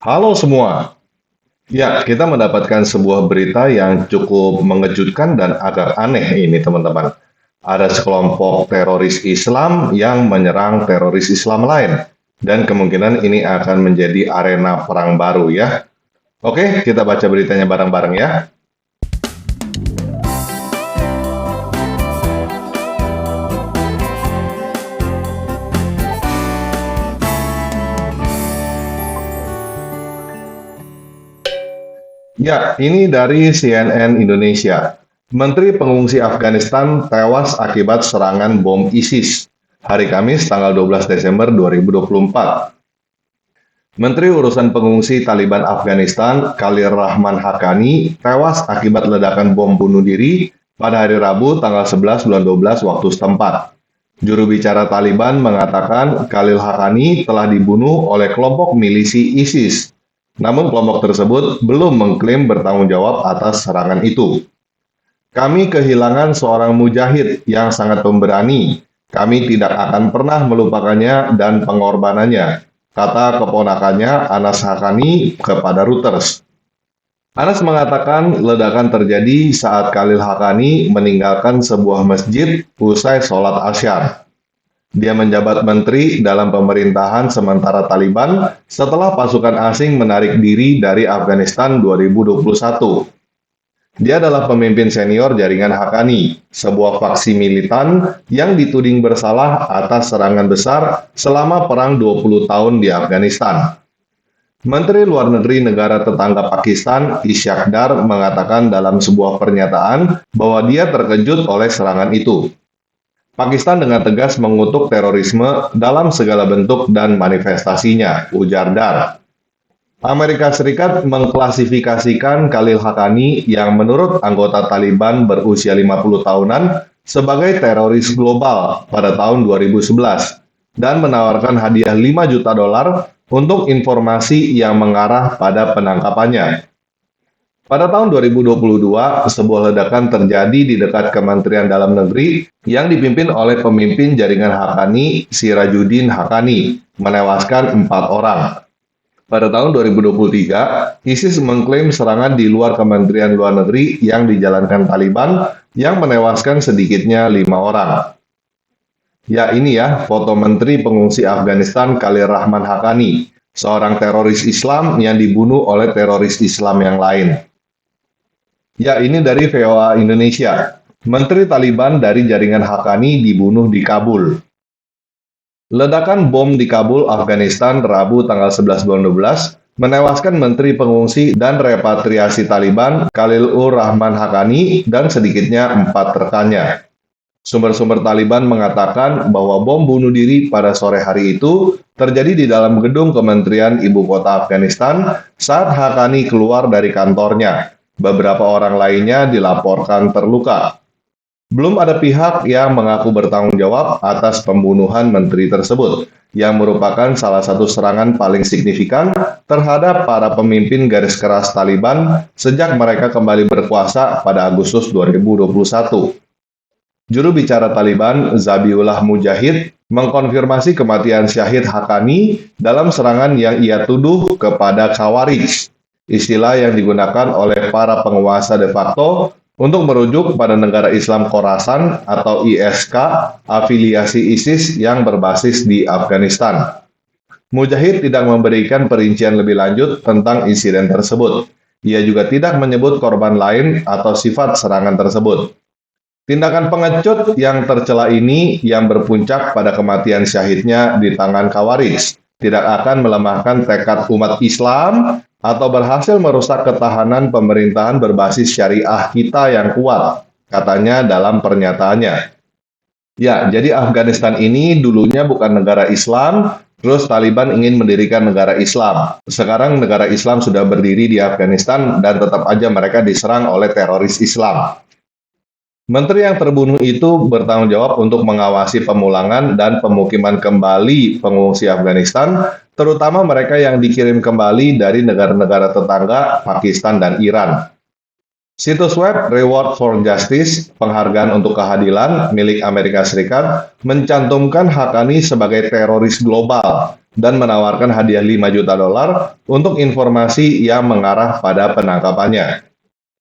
Halo semua. Ya, kita mendapatkan sebuah berita yang cukup mengejutkan dan agak aneh ini, teman-teman. Ada sekelompok teroris Islam yang menyerang teroris Islam lain. Dan kemungkinan ini akan menjadi arena perang baru ya. Oke, kita baca beritanya bareng-bareng ya. Ya, ini dari CNN Indonesia. Menteri Pengungsi Afghanistan tewas akibat serangan bom ISIS. Hari Kamis, tanggal 12 Desember 2024. Menteri Urusan Pengungsi Taliban Afghanistan, Khalil Rahman Haqqani, tewas akibat ledakan bom bunuh diri pada hari Rabu, tanggal 11 bulan 12 waktu setempat. Juru bicara Taliban mengatakan Khalil Haqqani telah dibunuh oleh kelompok milisi ISIS. Namun kelompok tersebut belum mengklaim bertanggung jawab atas serangan itu. Kami kehilangan seorang mujahid yang sangat pemberani. Kami tidak akan pernah melupakannya dan pengorbanannya, kata keponakannya Anas Haqqani kepada Reuters. Anas mengatakan ledakan terjadi saat Khalil Haqqani meninggalkan sebuah masjid usai sholat Asyar. Dia menjabat menteri dalam pemerintahan sementara Taliban setelah pasukan asing menarik diri dari Afghanistan 2021. Dia adalah pemimpin senior jaringan Haqqani, sebuah faksi militan yang dituding bersalah atas serangan besar selama perang 20 tahun di Afghanistan. Menteri Luar Negeri negara tetangga Pakistan, Ishaq Dar, mengatakan dalam sebuah pernyataan bahwa dia terkejut oleh serangan itu. Pakistan dengan tegas mengutuk terorisme dalam segala bentuk dan manifestasinya, ujar Dar. Amerika Serikat mengklasifikasikan Khalil Haqqani yang menurut anggota Taliban berusia 50 tahunan sebagai teroris global pada tahun 2011 dan menawarkan hadiah 5 juta dolar untuk informasi yang mengarah pada penangkapannya. Pada tahun 2022, sebuah ledakan terjadi di dekat Kementerian Dalam Negeri yang dipimpin oleh pemimpin jaringan Haqqani, Sirajuddin Haqqani, menewaskan 4 orang. Pada tahun 2023, ISIS mengklaim serangan di luar Kementerian Luar Negeri yang dijalankan Taliban yang menewaskan sedikitnya 5 orang. Ya, ini ya foto Menteri Pengungsi Afghanistan Khalil Rahman Haqqani, seorang teroris Islam yang dibunuh oleh teroris Islam yang lain. Ya, ini dari VOA Indonesia. Menteri Taliban dari jaringan Haqqani dibunuh di Kabul. Ledakan bom di Kabul, Afghanistan, Rabu tanggal 11 bulan 12, menewaskan Menteri Pengungsi dan Repatriasi Taliban, Khalilur Rahman Haqqani, dan sedikitnya 4 rekannya. Sumber-sumber Taliban mengatakan bahwa bom bunuh diri pada sore hari itu terjadi di dalam gedung Kementerian Ibu Kota Afghanistan saat Haqqani keluar dari kantornya. Beberapa orang lainnya dilaporkan terluka. Belum ada pihak yang mengaku bertanggung jawab atas pembunuhan menteri tersebut, yang merupakan salah satu serangan paling signifikan terhadap para pemimpin garis keras Taliban sejak mereka kembali berkuasa pada Agustus 2021. Juru bicara Taliban, Zabiullah Mujahid, mengkonfirmasi kematian Syahid Haqqani dalam serangan yang ia tuduh kepada Khawarij, istilah yang digunakan oleh para penguasa de facto untuk merujuk pada negara Islam Khorasan atau ISK, afiliasi ISIS yang berbasis di Afghanistan. Mujahid tidak memberikan perincian lebih lanjut tentang insiden tersebut. Ia juga tidak menyebut korban lain atau sifat serangan tersebut. Tindakan pengecut yang tercela ini yang berpuncak pada kematian syahidnya di tangan Khawarij tidak akan melemahkan tekad umat Islam atau berhasil merusak ketahanan pemerintahan berbasis syariah kita yang kuat, katanya dalam pernyataannya. Ya, jadi Afghanistan ini dulunya bukan negara Islam, terus Taliban ingin mendirikan negara Islam. Sekarang negara Islam sudah berdiri di Afghanistan dan tetap aja mereka diserang oleh teroris Islam. Menteri yang terbunuh itu bertanggung jawab untuk mengawasi pemulangan dan pemukiman kembali pengungsi Afghanistan, terutama mereka yang dikirim kembali dari negara-negara tetangga Pakistan dan Iran. Situs web Reward for Justice, penghargaan untuk keadilan milik Amerika Serikat, mencantumkan Haqqani sebagai teroris global dan menawarkan hadiah 5 juta dolar untuk informasi yang mengarah pada penangkapannya.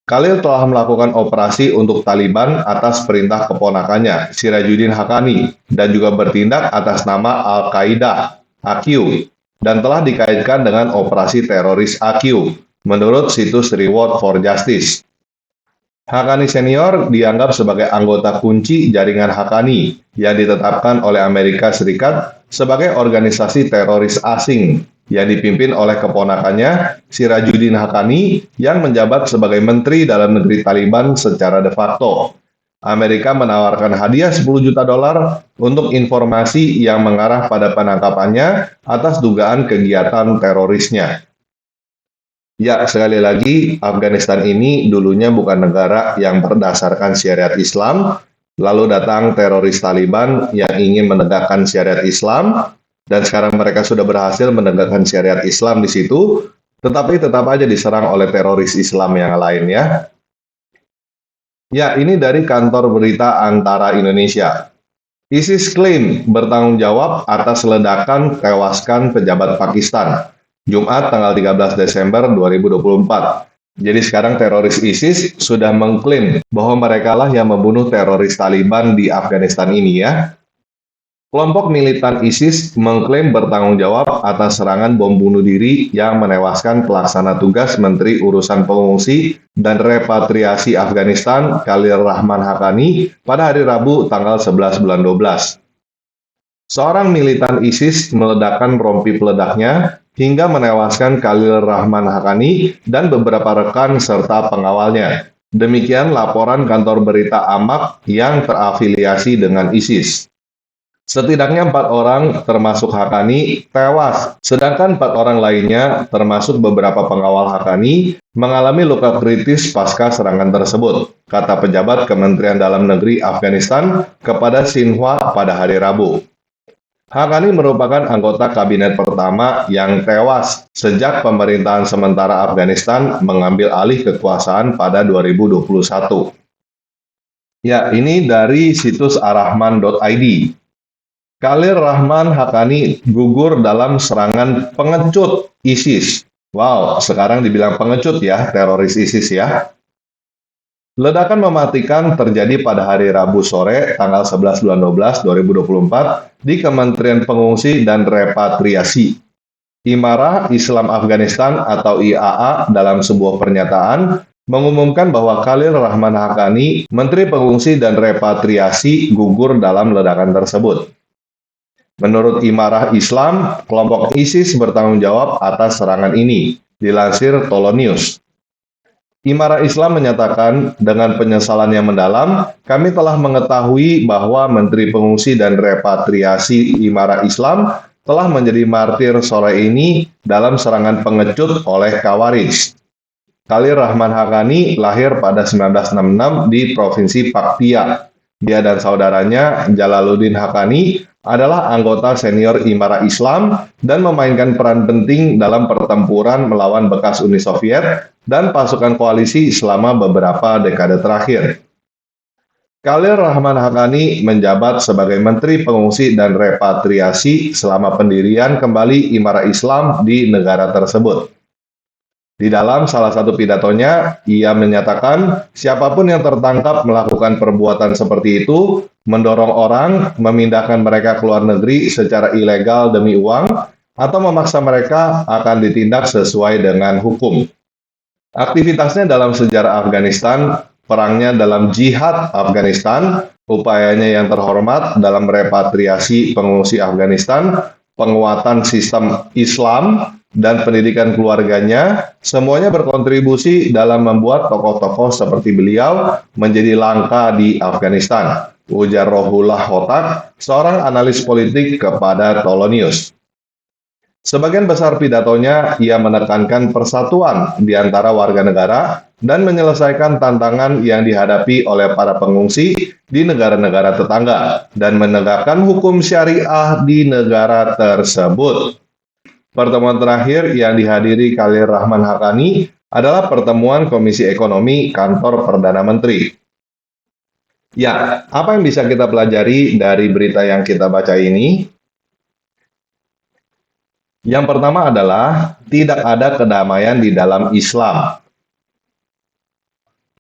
Khalil telah melakukan operasi untuk Taliban atas perintah keponakannya, Sirajuddin Haqqani, dan juga bertindak atas nama Al-Qaeda, AQ, dan telah dikaitkan dengan operasi teroris AQ, menurut situs Reward for Justice. Haqqani senior dianggap sebagai anggota kunci jaringan Haqqani yang ditetapkan oleh Amerika Serikat sebagai organisasi teroris asing yang dipimpin oleh keponakannya Sirajuddin Haqqani yang menjabat sebagai Menteri Dalam Negeri Taliban secara de facto. Amerika menawarkan hadiah 10 juta dolar untuk informasi yang mengarah pada penangkapannya atas dugaan kegiatan terorisnya. Ya, sekali lagi, Afghanistan ini dulunya bukan negara yang berdasarkan syariat Islam, lalu datang teroris Taliban yang ingin menegakkan syariat Islam, dan sekarang mereka sudah berhasil menegakkan syariat Islam di situ, tetapi tetap aja diserang oleh teroris Islam yang lain ya. Ya, ini dari kantor berita Antara Indonesia. ISIS klaim bertanggung jawab atas ledakan tewaskan pejabat Pakistan. Jumat tanggal 13 Desember 2024. Jadi sekarang teroris ISIS sudah mengklaim bahwa mereka lah yang membunuh teroris Taliban di Afghanistan ini ya. Kelompok militan ISIS mengklaim bertanggung jawab atas serangan bom bunuh diri yang menewaskan pelaksana tugas Menteri Urusan Pengungsi dan Repatriasi Afghanistan Khalil Rahman Haqqani pada hari Rabu tanggal 11 bulan 12. Seorang militan ISIS meledakkan rompi peledaknya hingga menewaskan Khalil Rahman Haqqani dan beberapa rekan serta pengawalnya. Demikian laporan kantor berita Amaq yang terafiliasi dengan ISIS. Setidaknya 4 orang termasuk Haqqani tewas, sedangkan 4 orang lainnya termasuk beberapa pengawal Haqqani mengalami luka kritis pasca serangan tersebut, kata pejabat Kementerian Dalam Negeri Afghanistan kepada Xinhua pada hari Rabu. Haqqani merupakan anggota kabinet pertama yang tewas sejak pemerintahan sementara Afghanistan mengambil alih kekuasaan pada 2021. Ya, ini dari situs arrahman.id. Khalil Rahman Haqqani gugur dalam serangan pengecut ISIS. Wow, sekarang dibilang pengecut ya, teroris ISIS ya. Ledakan mematikan terjadi pada hari Rabu sore, tanggal 11 bulan 12, 2024, di Kementerian Pengungsi dan Repatriasi. Imarah Islam Afghanistan atau IAA dalam sebuah pernyataan mengumumkan bahwa Khalil Rahman Haqqani, Menteri Pengungsi dan Repatriasi, gugur dalam ledakan tersebut. Menurut Imarah Islam, kelompok ISIS bertanggung jawab atas serangan ini, dilansir Tolonews. Imarah Islam menyatakan, dengan penyesalan yang mendalam, kami telah mengetahui bahwa Menteri Pengungsi dan Repatriasi Imarah Islam telah menjadi martir sore ini dalam serangan pengecut oleh Khawarij. Khalil Rahman Haqqani lahir pada 1966 di Provinsi Paktia. Dia dan saudaranya, Jalaluddin Haqqani, adalah anggota senior Imarah Islam dan memainkan peran penting dalam pertempuran melawan bekas Uni Soviet dan pasukan koalisi selama beberapa dekade terakhir. Khalil Rahman Haqqani menjabat sebagai Menteri Pengungsi dan Repatriasi selama pendirian kembali Imarah Islam di negara tersebut. Di dalam salah satu pidatonya, ia menyatakan siapapun yang tertangkap melakukan perbuatan seperti itu, mendorong orang, memindahkan mereka ke luar negeri secara ilegal demi uang, atau memaksa mereka akan ditindak sesuai dengan hukum. Aktivitasnya dalam sejarah Afghanistan, perangnya dalam jihad Afghanistan, upayanya yang terhormat dalam repatriasi pengungsi Afghanistan, penguatan sistem Islam, dan pendidikan keluarganya, semuanya berkontribusi dalam membuat tokoh-tokoh seperti beliau menjadi langka di Afghanistan, ujar Rohullah Hotak, seorang analis politik kepada Tolonews. Sebagian besar pidatonya, ia menekankan persatuan di antara warga negara dan menyelesaikan tantangan yang dihadapi oleh para pengungsi di negara-negara tetangga dan menegakkan hukum syariah di negara tersebut. Pertemuan terakhir yang dihadiri Khalil Rahman Haqqani adalah pertemuan Komisi Ekonomi Kantor Perdana Menteri. Ya, apa yang bisa kita pelajari dari berita yang kita baca ini? Yang pertama adalah tidak ada kedamaian di dalam Islam.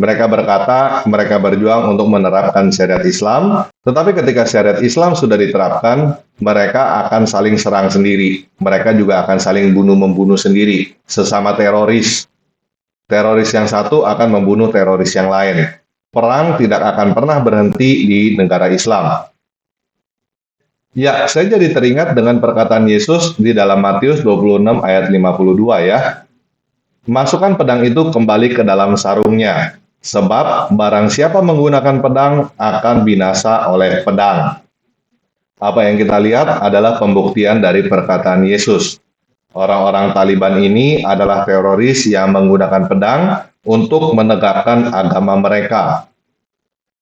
Mereka berkata mereka berjuang untuk menerapkan syariat Islam, tetapi ketika syariat Islam sudah diterapkan, mereka akan saling serang sendiri. Mereka juga akan saling bunuh-membunuh sendiri, sesama teroris. Teroris yang satu akan membunuh teroris yang lain. Perang tidak akan pernah berhenti di negara Islam. Ya, saya jadi teringat dengan perkataan Yesus di dalam Matius 26 ayat 52 ya. Masukkan pedang itu kembali ke dalam sarungnya, sebab barang siapa menggunakan pedang akan binasa oleh pedang. Apa yang kita lihat adalah pembuktian dari perkataan Yesus. Orang-orang Taliban ini adalah teroris yang menggunakan pedang untuk menegakkan agama mereka.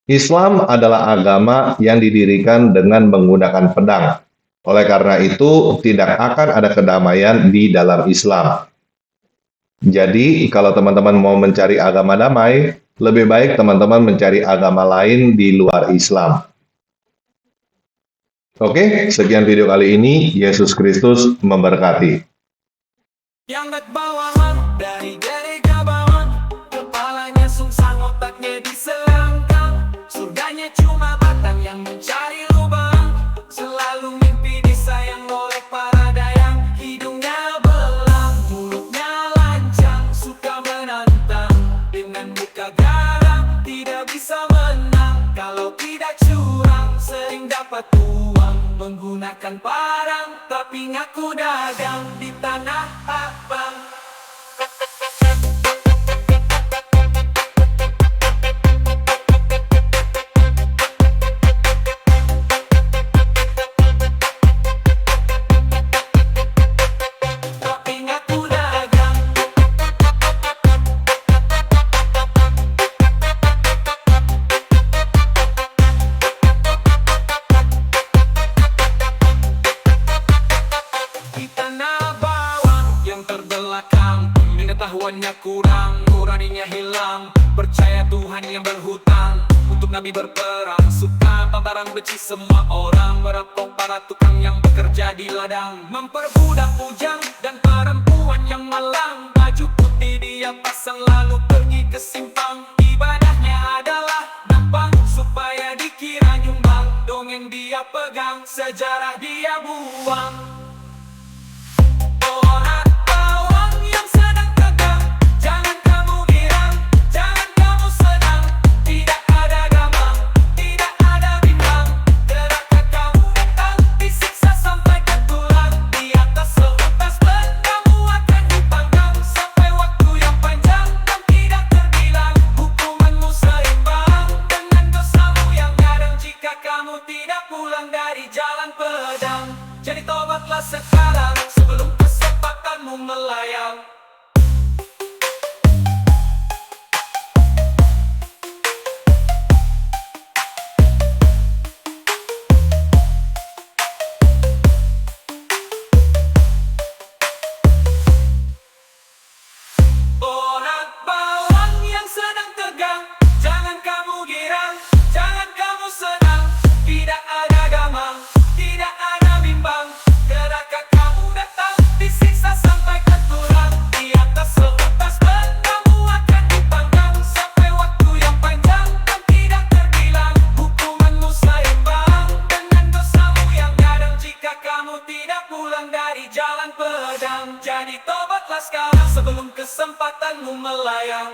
Islam adalah agama yang didirikan dengan menggunakan pedang. Oleh karena itu, tidak akan ada kedamaian di dalam Islam. Jadi, kalau teman-teman mau mencari agama damai, lebih baik teman-teman mencari agama lain di luar Islam. Oke, sekian video kali ini. Yesus Kristus memberkati. Yang bawahan dari gabawan, kepalanya sungsang, otaknya diselangkang. Surganya cuma batang yang mencari lubang, selalu mimpi disayang oleh para dayang. Hidungnya belang, mulutnya lancang, suka menantang, dengan muka garang, tidak bisa menang. Kalau tidak curang, sering dapat uang, menggunakan parang, tapi ngaku dagang di tanah abang. Tapi ngaku dagang. Di tanah bawang yang terbelakang, pengetahuannya kurang, nuraninya hilang. Percaya Tuhan yang berhutang, untuk Nabi berperang. Suka pantaran benci semua orang, merampok para tukang yang bekerja di ladang. Memperbudak bujang dan perempuan yang malang. Baju putih dia pasang lalu pergi ke simpang. Ibadahnya adalah nampang, supaya dikira nyumbang. Dongeng dia pegang, sejarah dia buang. Orang bawang yang sedang tegang, jangan kamu girang, jangan kamu senang. Tidak ada gamang, tidak ada bimbang. Gerakan kamu datang, disiksa sampai ke tulang. Di atas seutas ban, kamu akan dipanggang sampai waktu yang panjang dan tidak terbilang. Hukumanmu seimbang dengan dosamu yang kadang, jika kamu tidak pulang dari jalan pedang. Jadi tobatlah sekarang, sebelum kesempatanmu melayang. Orang bawang yang sedang tegang, jangan kamu girang, jangan kamu senang. Tidak ada gamang, tidak ada bimbang. Gerakan kamu datang, disiksa sampai ke tulang. Di atas seutas ban, kamu akan dipanggang sampai waktu yang panjang dan tidak terbilang. Hukumanmu seimbang dengan dosamu yang kadang, jika kamu tidak pulang dari jalan pedang. Jadi tobatlah sekarang, sebelum kesempatanmu melayang.